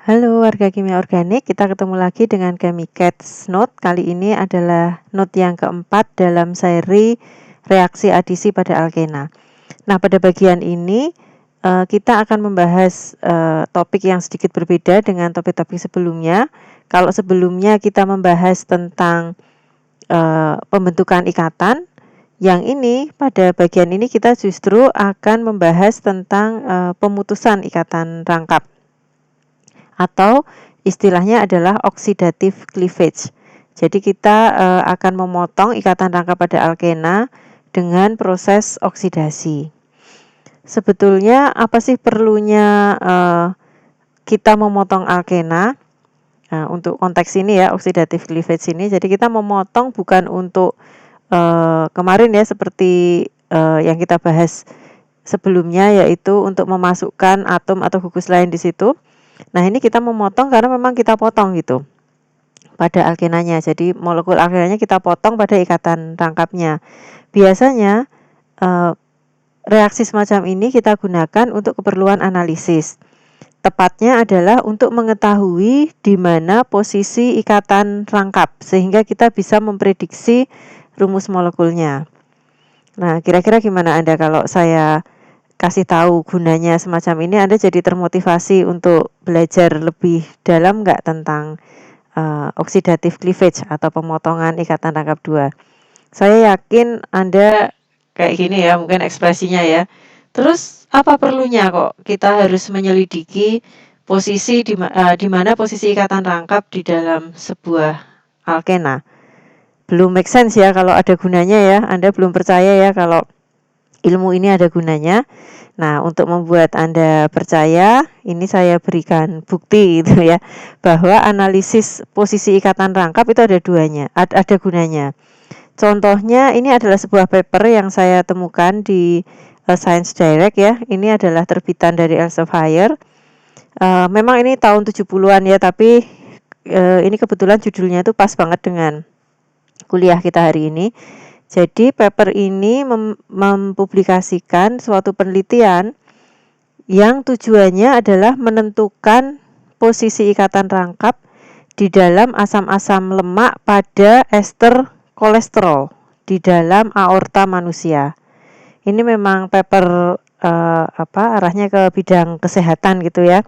Halo warga kimia organik, kita ketemu lagi dengan Chemicats Note. Kali ini adalah note yang keempat dalam seri reaksi adisi pada alkena. Nah, pada bagian ini kita akan membahas topik yang sedikit berbeda dengan topik-topik sebelumnya. Kalau sebelumnya kita membahas tentang pembentukan ikatan, yang ini pada bagian ini kita justru akan membahas tentang pemutusan ikatan rangkap, atau istilahnya adalah oxidative cleavage. Jadi kita akan memotong ikatan rangkap pada alkena dengan proses oksidasi. Sebetulnya apa sih perlunya kita memotong alkena? Nah, untuk konteks ini ya, oxidative cleavage ini, jadi kita memotong bukan untuk kemarin ya, seperti yang kita bahas sebelumnya, yaitu untuk memasukkan atom atau gugus lain di situ. Nah, ini kita memotong karena memang kita potong gitu pada alkenanya. Jadi molekul alkenanya kita potong pada ikatan rangkapnya. Biasanya reaksi semacam ini kita gunakan untuk keperluan analisis. Tepatnya adalah untuk mengetahui di mana posisi ikatan rangkap sehingga kita bisa memprediksi rumus molekulnya. Nah, kira-kira gimana Anda kalau saya kasih tahu gunanya semacam ini? Anda jadi termotivasi untuk belajar lebih dalam nggak tentang oxidative cleavage atau pemotongan ikatan rangkap 2? Saya yakin Anda kayak gini ya, mungkin ekspresinya ya. Terus apa perlunya kok kita harus menyelidiki posisi di mana posisi ikatan rangkap di dalam sebuah alkena? Belum make sense ya kalau ada gunanya ya. Anda belum percaya ya kalau ilmu ini ada gunanya. Nah, untuk membuat Anda percaya, ini saya berikan bukti gitu ya, bahwa analisis posisi ikatan rangkap itu ada gunanya. Contohnya ini adalah sebuah paper yang saya temukan di Science Direct ya. Ini adalah terbitan dari Elsevier. Memang ini tahun 70-an ya, tapi ini kebetulan judulnya itu pas banget dengan kuliah kita hari ini. Jadi paper ini mempublikasikan suatu penelitian yang tujuannya adalah menentukan posisi ikatan rangkap di dalam asam-asam lemak pada ester kolesterol di dalam aorta manusia. Ini memang paper arahnya ke bidang kesehatan gitu ya,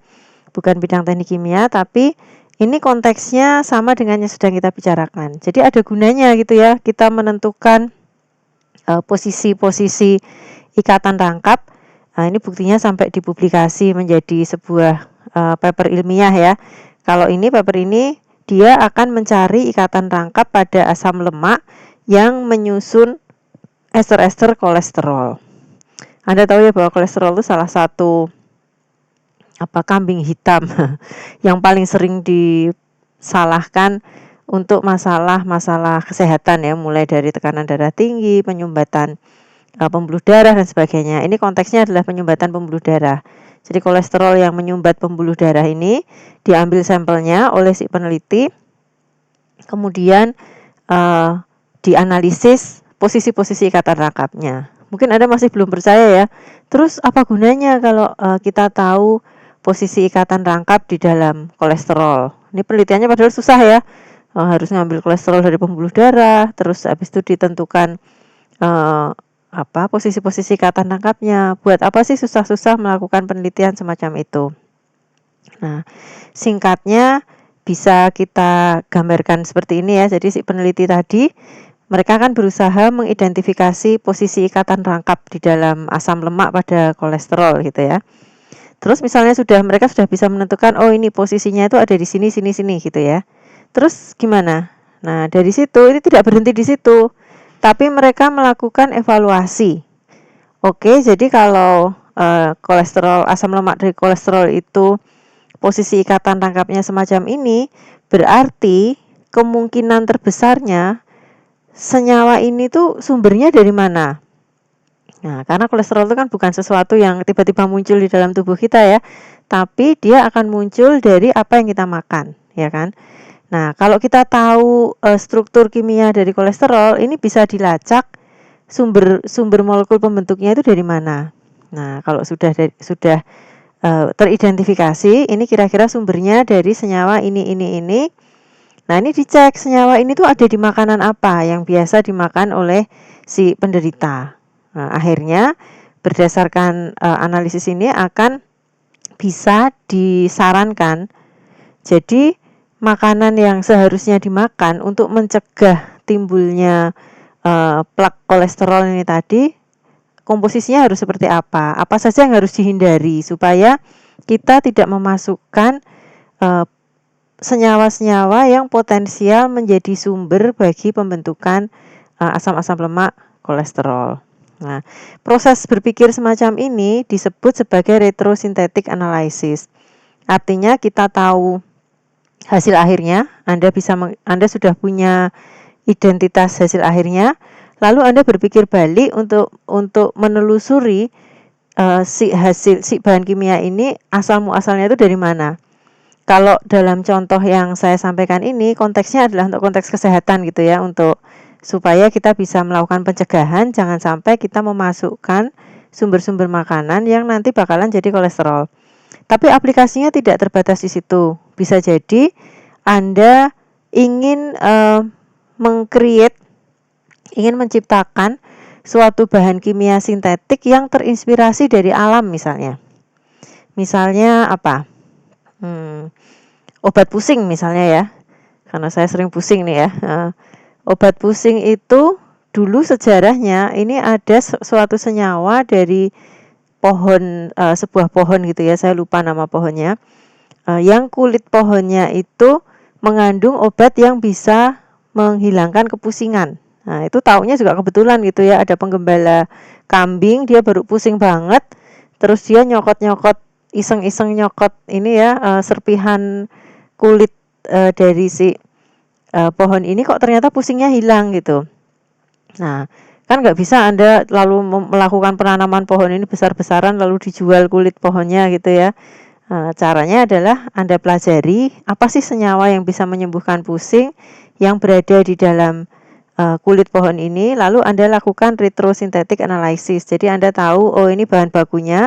bukan bidang teknik kimia, tapi ini konteksnya sama dengan yang sedang kita bicarakan. Jadi ada gunanya gitu ya, kita menentukan posisi-posisi ikatan rangkap. Nah, ini buktinya sampai dipublikasi menjadi sebuah paper ilmiah ya. Kalau ini paper ini dia akan mencari ikatan rangkap pada asam lemak yang menyusun ester-ester kolesterol. Anda tahu ya bahwa kolesterol itu salah satu kambing hitam yang paling sering disalahkan untuk masalah-masalah kesehatan ya, mulai dari tekanan darah tinggi, penyumbatan pembuluh darah dan sebagainya. Ini konteksnya adalah penyumbatan pembuluh darah. Jadi kolesterol yang menyumbat pembuluh darah ini diambil sampelnya oleh si peneliti, kemudian dianalisis posisi-posisi ikatan rangkapnya. Mungkin Anda masih belum percaya ya. Terus apa gunanya kalau kita tahu posisi ikatan rangkap di dalam kolesterol? Ini penelitiannya padahal susah ya. Harus ngambil kolesterol dari pembuluh darah, terus habis itu ditentukan posisi-posisi ikatan rangkapnya. Buat apa sih susah-susah melakukan penelitian semacam itu? Nah, singkatnya bisa kita gambarkan seperti ini ya. Jadi si peneliti tadi, mereka kan berusaha mengidentifikasi posisi ikatan rangkap di dalam asam lemak pada kolesterol gitu ya. Terus misalnya mereka sudah bisa menentukan, oh ini posisinya itu ada di sini gitu ya. Terus gimana? Nah, dari situ ini tidak berhenti di situ, tapi mereka melakukan evaluasi. Oke, jadi kalau kolesterol, asam lemak dari kolesterol itu posisi ikatan rangkapnya semacam ini, berarti kemungkinan terbesarnya senyawa ini tuh sumbernya dari mana? Nah, karena kolesterol itu kan bukan sesuatu yang tiba-tiba muncul di dalam tubuh kita ya, tapi dia akan muncul dari apa yang kita makan, ya kan? Nah, kalau kita tahu struktur kimia dari kolesterol, ini bisa dilacak sumber molekul pembentuknya itu dari mana. Nah, kalau sudah teridentifikasi, ini kira-kira sumbernya dari senyawa ini. Nah, ini dicek senyawa ini tuh ada di makanan apa yang biasa dimakan oleh si penderita. Nah, akhirnya berdasarkan analisis ini akan bisa disarankan. Jadi, makanan yang seharusnya dimakan untuk mencegah timbulnya plak kolesterol ini tadi, komposisinya harus seperti apa? Apa saja yang harus dihindari supaya kita tidak memasukkan senyawa-senyawa yang potensial menjadi sumber bagi pembentukan asam-asam lemak kolesterol. Nah, proses berpikir semacam ini disebut sebagai retrosynthetic analysis. Artinya kita tahu hasil akhirnya, Anda sudah punya identitas hasil akhirnya, lalu Anda berpikir balik untuk menelusuri si bahan kimia ini asal muasalnya itu dari mana. Kalau dalam contoh yang saya sampaikan ini konteksnya adalah untuk konteks kesehatan gitu ya, untuk supaya kita bisa melakukan pencegahan jangan sampai kita memasukkan sumber-sumber makanan yang nanti bakalan jadi kolesterol. Tapi aplikasinya tidak terbatas di situ. Bisa jadi Anda ingin ingin menciptakan suatu bahan kimia sintetik yang terinspirasi dari alam misalnya. Misalnya apa? Obat pusing misalnya ya, karena saya sering pusing nih ya. Obat pusing itu dulu sejarahnya ini ada suatu senyawa dari pohon, sebuah pohon gitu ya, saya lupa nama pohonnya, yang kulit pohonnya itu mengandung obat yang bisa menghilangkan kepusingan. Nah, itu taunya juga kebetulan gitu ya, ada penggembala kambing, dia baru pusing banget, terus dia nyokot-nyokot, iseng-iseng nyokot ini ya, serpihan kulit dari si pohon ini, kok ternyata pusingnya hilang gitu. Nah, kan nggak bisa Anda lalu melakukan penanaman pohon ini besar-besaran lalu dijual kulit pohonnya gitu ya. Caranya adalah Anda pelajari apa sih senyawa yang bisa menyembuhkan pusing yang berada di dalam kulit pohon ini, lalu Anda lakukan retrosynthetic analysis. Jadi Anda tahu, oh ini bahan bakunya.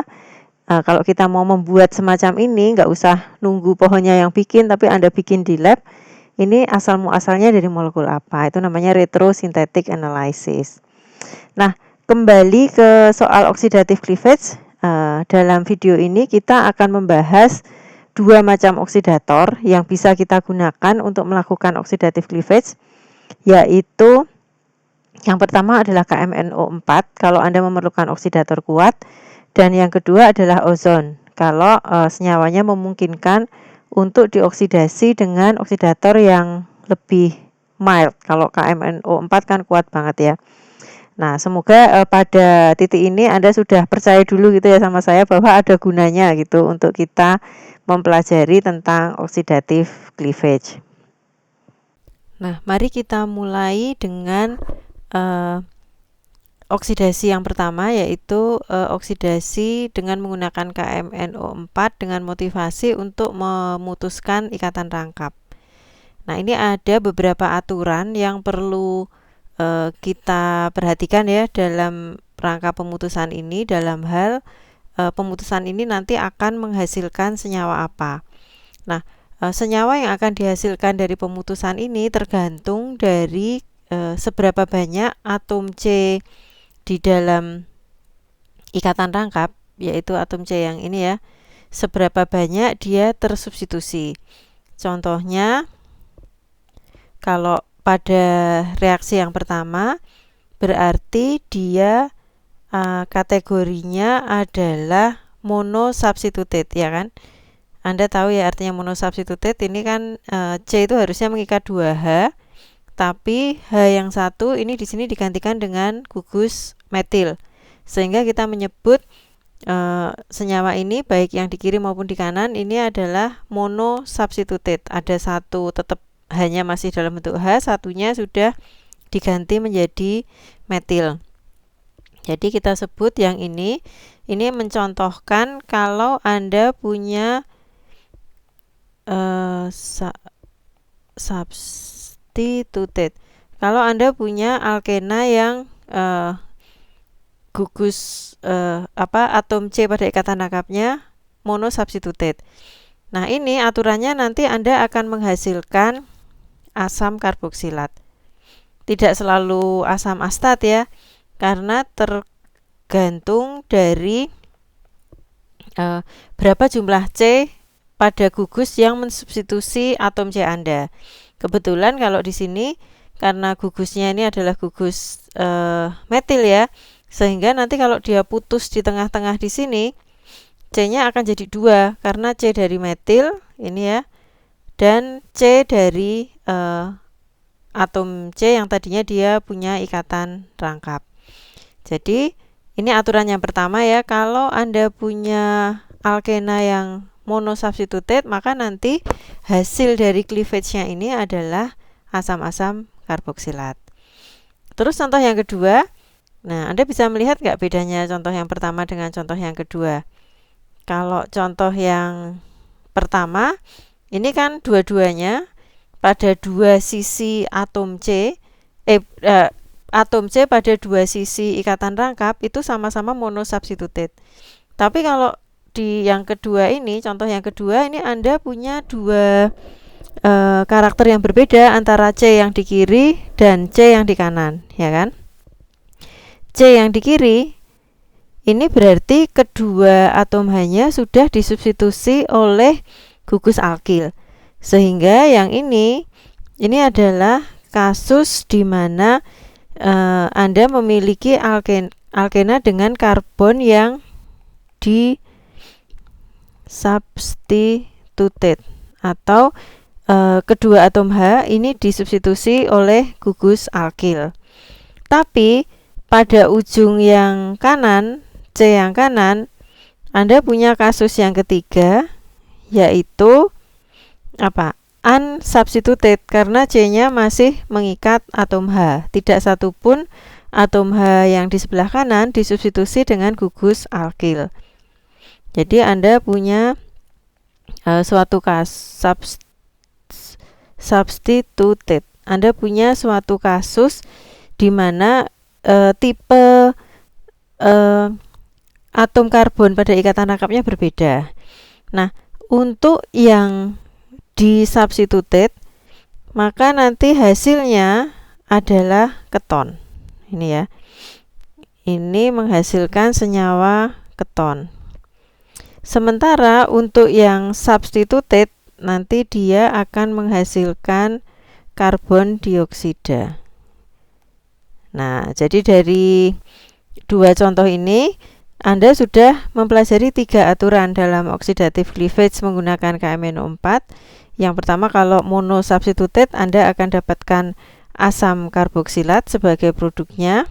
Kalau kita mau membuat semacam ini, nggak usah nunggu pohonnya yang bikin, tapi Anda bikin di lab. Ini asal muasalnya dari molekul apa? Itu namanya retrosynthetic analysis. Nah, kembali ke soal oxidative cleavage. Dalam video ini kita akan membahas dua macam oksidator yang bisa kita gunakan untuk melakukan oxidative cleavage, yaitu yang pertama adalah KMNO4 kalau Anda memerlukan oksidator kuat, dan yang kedua adalah ozon kalau senyawanya memungkinkan untuk dioksidasi dengan oksidator yang lebih mild. Kalau KMNO4 kan kuat banget ya. Nah, semoga pada titik ini Anda sudah percaya dulu gitu ya sama saya bahwa ada gunanya gitu untuk kita mempelajari tentang oxidative cleavage. Nah, mari kita mulai dengan oksidasi yang pertama, yaitu oksidasi dengan menggunakan KMNO4 dengan motivasi untuk memutuskan ikatan rangkap. Nah, ini ada beberapa aturan yang perlu kita perhatikan ya dalam rangka pemutusan ini, dalam hal pemutusan ini nanti akan menghasilkan senyawa apa. Nah, senyawa yang akan dihasilkan dari pemutusan ini tergantung dari seberapa banyak atom C di dalam ikatan rangkap, yaitu atom C yang ini ya, seberapa banyak dia tersubstitusi. Contohnya, kalau pada reaksi yang pertama, berarti dia kategorinya adalah monosubstituted, ya kan? Anda tahu ya artinya monosubstituted, ini kan C itu harusnya mengikat 2H, tapi H yang satu ini di sini digantikan dengan gugus metil, sehingga kita menyebut senyawa ini baik yang di kiri maupun di kanan ini adalah monosubstituted. Ada satu tetap hanya masih dalam bentuk H, satunya sudah diganti menjadi metil. Jadi kita sebut yang ini mencontohkan kalau Anda punya substituted. Kalau Anda punya alkena yang gugus atom C pada ikatan rangkapnya monosubstituted. Nah, ini aturannya nanti Anda akan menghasilkan asam karboksilat. Tidak selalu asam astat ya, karena tergantung dari berapa jumlah C pada gugus yang mensubstitusi atom C Anda. Kebetulan kalau di sini karena gugusnya ini adalah gugus metil ya, sehingga nanti kalau dia putus di tengah-tengah di sini, C-nya akan jadi 2 karena C dari metil ini ya, dan C dari atom C yang tadinya dia punya ikatan rangkap. Jadi ini aturan yang pertama ya, kalau Anda punya alkena yang monosubstituted, maka nanti hasil dari cleavage-nya ini adalah asam-asam karboksilat. Terus contoh yang kedua, nah Anda bisa melihat nggak bedanya contoh yang pertama dengan contoh yang kedua? Kalau contoh yang pertama, ini kan dua-duanya pada dua sisi atom C, atom C pada dua sisi ikatan rangkap itu sama-sama monosubstituted. Tapi kalau di yang kedua ini, contoh yang kedua ini Anda punya dua karakter yang berbeda antara C yang di kiri dan C yang di kanan, ya kan? C yang di kiri ini berarti kedua atom H-nya sudah disubstitusi oleh gugus alkil. Sehingga yang ini adalah kasus di mana Anda memiliki alkena dengan karbon yang disubstituted, atau kedua atom H ini disubstitusi oleh gugus alkil. Tapi pada ujung yang kanan, C yang kanan, Anda punya kasus yang ketiga, yaitu apa? Unsubstituted, karena C-nya masih mengikat atom H. Tidak satupun atom H yang di sebelah kanan disubstitusi dengan gugus alkil. Jadi Anda punya suatu kasus substituted. Anda punya suatu kasus di mana tipe atom karbon pada ikatan rangkapnya berbeda. Nah, untuk yang disubstituted, maka nanti hasilnya adalah keton. Ini ya. Ini menghasilkan senyawa keton. Sementara untuk yang substituted, nanti dia akan menghasilkan karbon dioksida. Nah, jadi dari dua contoh ini Anda sudah mempelajari 3 aturan dalam oxidative cleavage menggunakan KMNO4. Yang pertama, kalau monosubstituted Anda akan dapatkan asam karboksilat sebagai produknya.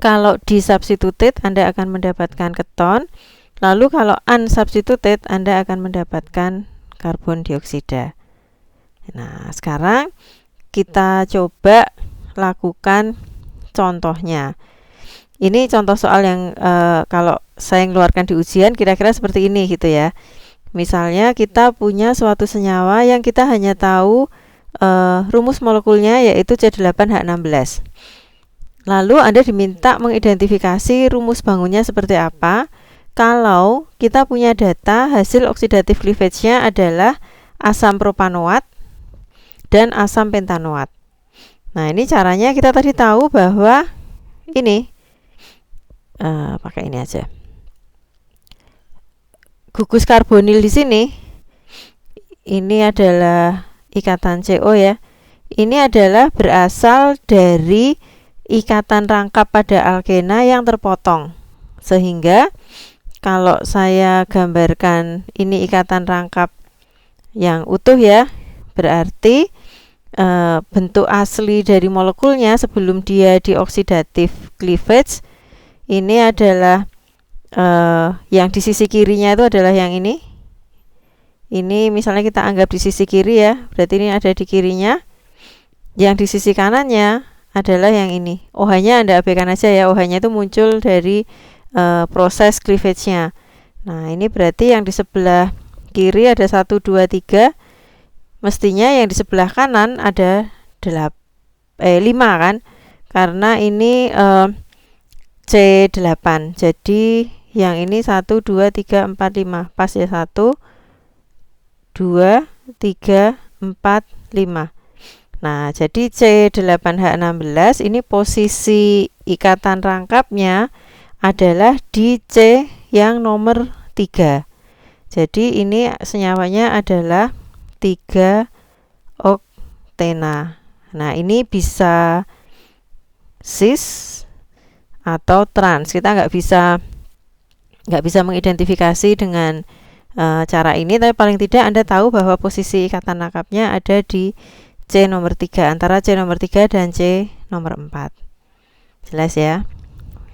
Kalau disubstituted Anda akan mendapatkan keton. Lalu kalau unsubstituted Anda akan mendapatkan karbon dioksida. Nah, sekarang kita coba lakukan contohnya. Ini contoh soal yang kalau saya ngeluarkan di ujian kira-kira seperti ini gitu ya. Misalnya kita punya suatu senyawa yang kita hanya tahu rumus molekulnya yaitu C8H16. Lalu Anda diminta mengidentifikasi rumus bangunnya seperti apa kalau kita punya data hasil oxidative cleavage-nya adalah asam propanoat dan asam pentanoat. Nah, ini caranya kita tadi tahu bahwa ini pakai ini aja. Gugus karbonil di sini ini adalah ikatan CO ya. Ini adalah berasal dari ikatan rangkap pada alkena yang terpotong. Sehingga kalau saya gambarkan ini ikatan rangkap yang utuh ya, berarti bentuk asli dari molekulnya sebelum dia di oxidative cleavage ini adalah yang di sisi kirinya itu adalah yang ini. Ini misalnya kita anggap di sisi kiri ya, berarti ini ada di kirinya. Yang di sisi kanannya adalah yang ini. OH-nya Anda abaikan aja ya, OH-nya itu muncul dari proses cleavage-nya. Nah, ini berarti yang di sebelah kiri ada 1, 2, 3. Mestinya yang di sebelah kanan ada 5 kan, karena ini C8. Jadi yang ini 1, 2, 3, 4, 5. Pas ya, 1, 2, 3, 4, 5. Nah, jadi C8H16 ini posisi ikatan rangkapnya adalah di C yang nomor 3. Jadi ini senyawanya adalah 3 oktena. Nah, ini bisa cis atau trans. Kita nggak bisa mengidentifikasi dengan cara ini, tapi paling tidak Anda tahu bahwa posisi ikatan rangkapnya ada di C nomor 3, antara C nomor 3 dan C nomor 4. Jelas ya?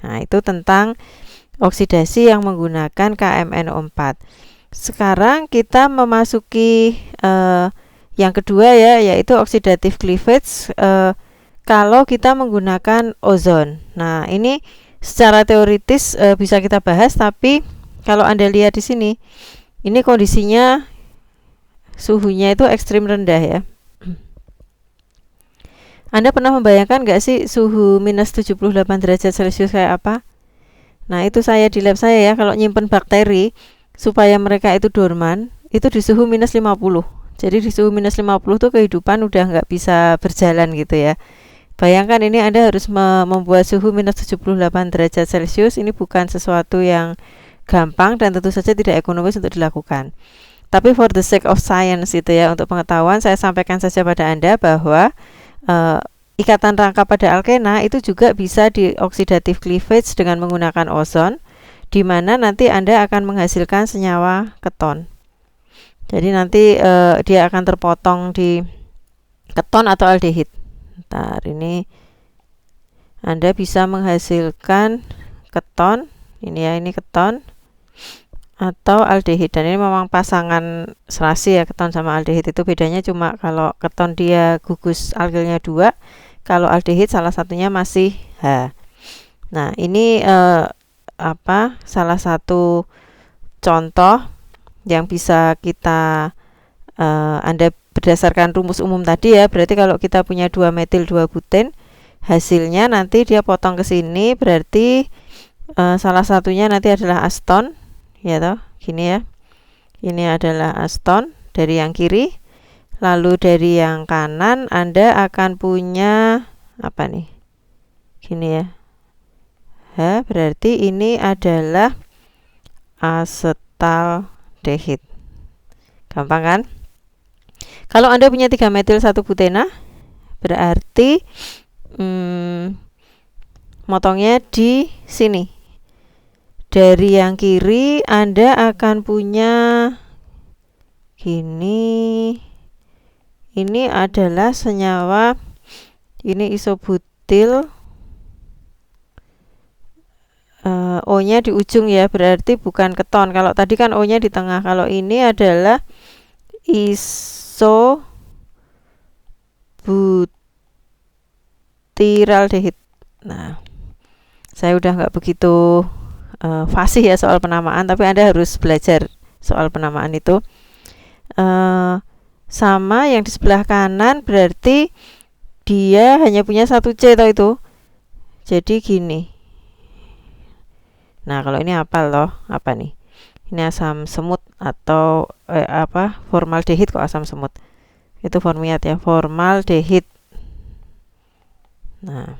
Nah, itu tentang oksidasi yang menggunakan KMNO4. Sekarang kita memasuki yang kedua ya, yaitu oxidative cleavage kalau kita menggunakan ozon. Nah, ini secara teoritis bisa kita bahas, tapi kalau Anda lihat di sini, ini kondisinya suhunya itu ekstrim rendah ya. Anda pernah membayangkan nggak sih suhu minus 78 derajat Celcius kayak apa? Nah, itu saya di lab saya ya, kalau nyimpen bakteri supaya mereka itu dorman, itu di suhu minus 50. Jadi di suhu minus 50 tuh kehidupan udah nggak bisa berjalan gitu ya. Bayangkan ini Anda harus membuat suhu minus 78 derajat Celcius, ini bukan sesuatu yang gampang dan tentu saja tidak ekonomis untuk dilakukan. Tapi for the sake of science itu ya, untuk pengetahuan saya sampaikan saja pada Anda bahwa ikatan rangka pada alkena itu juga bisa di oxidative cleavage dengan menggunakan ozon, di mana nanti Anda akan menghasilkan senyawa keton. Jadi nanti dia akan terpotong di keton atau aldehid. Ntar ini Anda bisa menghasilkan keton, ini ya, ini keton atau aldehid, dan ini memang pasangan serasi ya, keton sama aldehid. Itu bedanya cuma kalau keton dia gugus alkilnya 2, kalau aldehid salah satunya masih H. Nah, ini salah satu contoh yang bisa kita Anda berdasarkan rumus umum tadi ya. Berarti kalau kita punya 2 metil 2 buten, hasilnya nanti dia potong ke sini, berarti salah satunya nanti adalah aston ya toh, gini ya. Ini adalah aston dari yang kiri. Lalu dari yang kanan Anda akan punya apa nih? Gini ya. Berarti ini adalah asetaldehid. Gampang kan? Kalau Anda punya 3 metil 1 butena, berarti motongnya di sini. Dari yang kiri Anda akan punya gini. Ini adalah senyawa, ini isobutil, O-nya di ujung ya, berarti bukan keton. Kalau tadi kan O-nya di tengah. Kalau ini adalah isobutiraldehid. Nah, saya udah nggak begitu fasih ya soal penamaan, tapi Anda harus belajar soal penamaan itu. Sama yang di sebelah kanan, berarti dia hanya punya 1 C toh itu. Jadi gini. Nah, kalau ini apa loh? Apa nih? Ini asam semut atau formaldehid, kok asam semut. Itu formiat ya, formaldehid. Nah,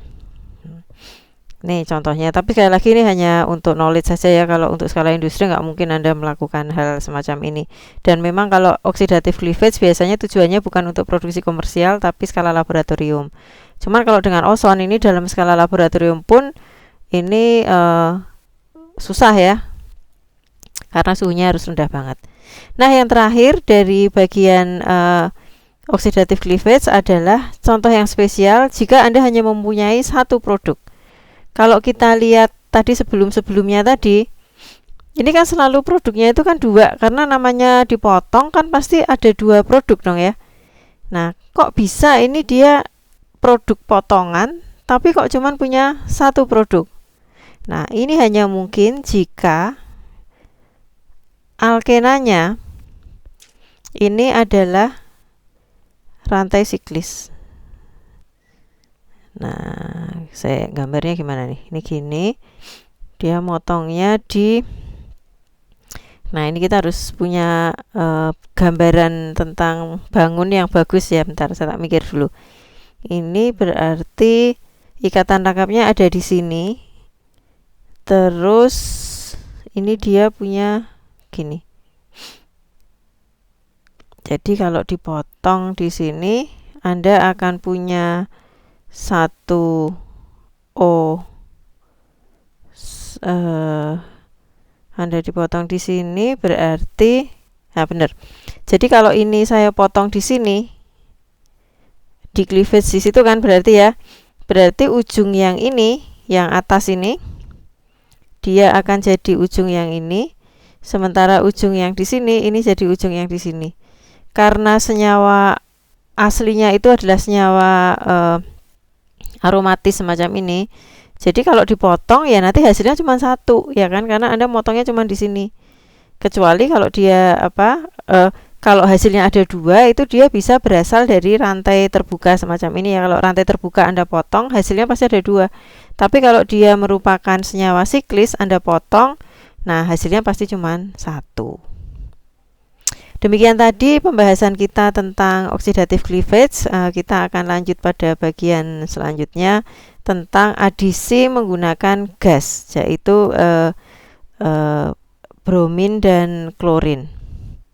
nih contohnya, tapi sekali lagi ini hanya untuk knowledge saja ya. Kalau untuk skala industri nggak mungkin Anda melakukan hal semacam ini. Dan memang kalau oxidative cleavage biasanya tujuannya bukan untuk produksi komersial, tapi skala laboratorium. Cuman kalau dengan ozon ini dalam skala laboratorium pun ini susah ya, karena suhunya harus rendah banget. Nah, yang terakhir dari bagian oxidative cleavage adalah contoh yang spesial jika Anda hanya mempunyai 1 produk. Kalau kita lihat tadi sebelum-sebelumnya tadi, ini kan selalu produknya itu kan 2, karena namanya dipotong kan pasti ada 2 produk dong ya. Nah, kok bisa ini dia produk potongan, tapi kok cuman punya 1 produk? Nah, ini hanya mungkin jika alkenanya ini adalah rantai siklis. Nah, saya gambarnya gimana nih? Ini gini. Dia motongnya di, nah ini kita harus punya gambaran tentang bangun yang bagus ya. Bentar, saya tak mikir dulu. Ini berarti ikatan rangkapnya ada di sini. Terus ini dia punya gini. Jadi kalau dipotong di sini, Anda akan punya satu Anda dipotong di sini berarti, nah benar. Jadi kalau ini saya potong di sini, di cleavage di situ kan berarti ya, berarti ujung yang ini, yang atas ini, dia akan jadi ujung yang ini, sementara ujung yang di sini ini jadi ujung yang di sini. Karena senyawa aslinya itu adalah senyawa aromatis semacam ini, jadi kalau dipotong ya nanti hasilnya cuma satu, ya kan, karena Anda motongnya cuma di sini. Kecuali kalau dia kalau hasilnya ada dua, itu dia bisa berasal dari rantai terbuka semacam ini ya. Kalau rantai terbuka Anda potong, hasilnya pasti ada dua. Tapi kalau dia merupakan senyawa siklis, Anda potong, nah hasilnya pasti cuma satu. Demikian tadi pembahasan kita tentang oxidative cleavage. Kita akan lanjut pada bagian selanjutnya tentang adisi menggunakan gas, yaitu bromin dan klorin.